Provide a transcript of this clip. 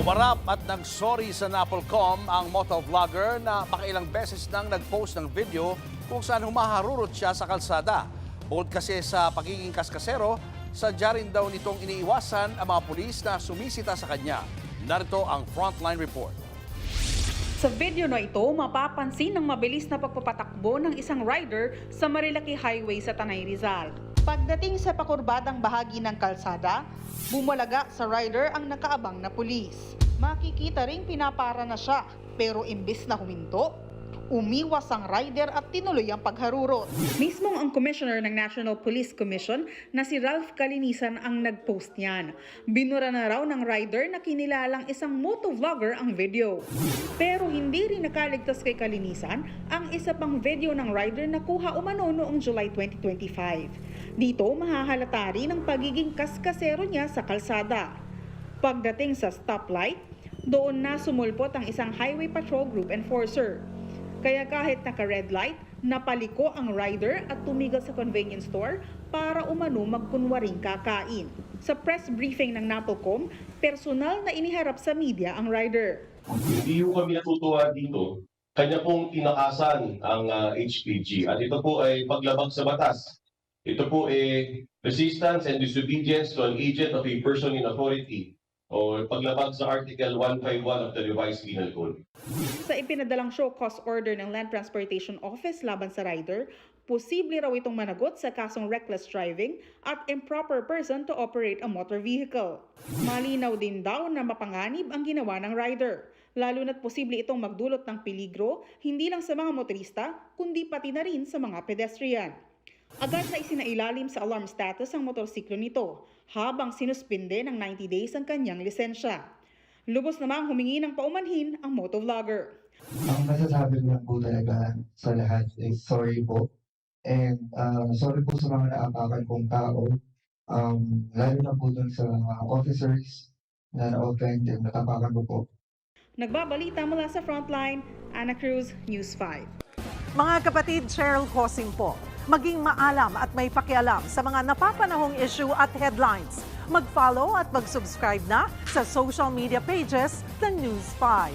Umarap at nag-sorry sa NAPOLCOM ang motovlogger na makailang beses nang nag-post ng video kung saan humaharurot siya sa kalsada. Bukod kasi sa pagiging kaskasero, sadya rin daw nitong iniiwasan ang mga pulis na sumisita sa kanya. Narito ang Frontline Report. Sa video na ito, mapapansin ang mabilis na pagpapatakbo ng isang rider sa Marilaki Highway sa Tanay Rizal. Pagdating sa pakurbadang bahagi ng kalsada, bumalaga sa rider ang nakaabang na pulis. Makikita ring pinapara na siya, pero imbis na huminto, umiwas ang rider at tinuloy ang pagharurot. Mismong ang Commissioner ng National Police Commission na si Ralph Kalinisan ang nag-post niyan. Binura na raw ng rider na kinilalang isang motovlogger ang video. Pero hindi rin nakaligtas kay Kalinisan ang isa pang video ng rider na kuha umano noong July 2025. Dito mahahalata rin ang pagiging kaskasero niya sa kalsada. Pagdating sa stoplight, doon na sumulpot ang isang highway patrol group enforcer. Kaya kahit naka-red light, napaliko ang rider at tumigil sa convenience store para umano magkunwaring kakain. Sa press briefing ng NAPOLCOM, personal na iniharap sa media ang rider. Hindi po kami natutuwa dito. Kanya pong tinakasan ang HPG at ito po ay paglabag sa batas. Ito po ay resistance and disobedience to an agent of a person in authority o paglabag sa Article 151 of the Revised Penal Code. Sa ipinadalang show cause order ng Land Transportation Office laban sa rider, posible raw itong managot sa kasong reckless driving at improper person to operate a motor vehicle. Malinaw din daw na mapanganib ang ginawa ng rider, lalo na't posible itong magdulot ng peligro hindi lang sa mga motorista kundi pati na rin sa mga pedestrian. Agad na isinailalim sa alarm status ang motorsiklo nito habang sinuspinde ng 90 days ang kanyang lisensya. Lubos namang humingi ng paumanhin ang motovlogger. Ang masasabi ko lang po talaga sa lahat is sorry po. And sorry po sa mga naapakan kong tao. Lalo na po dun sa mga officers na na-offend and natapakan ko po. Nagbabalita mula sa Frontline, Ana Cruz, News 5. Mga kapatid, Cheryl Cosing po. Maging maalam at may pakialam sa mga napapanahong issue at headlines. Mag-follow at mag-subscribe na sa social media pages ng News 5.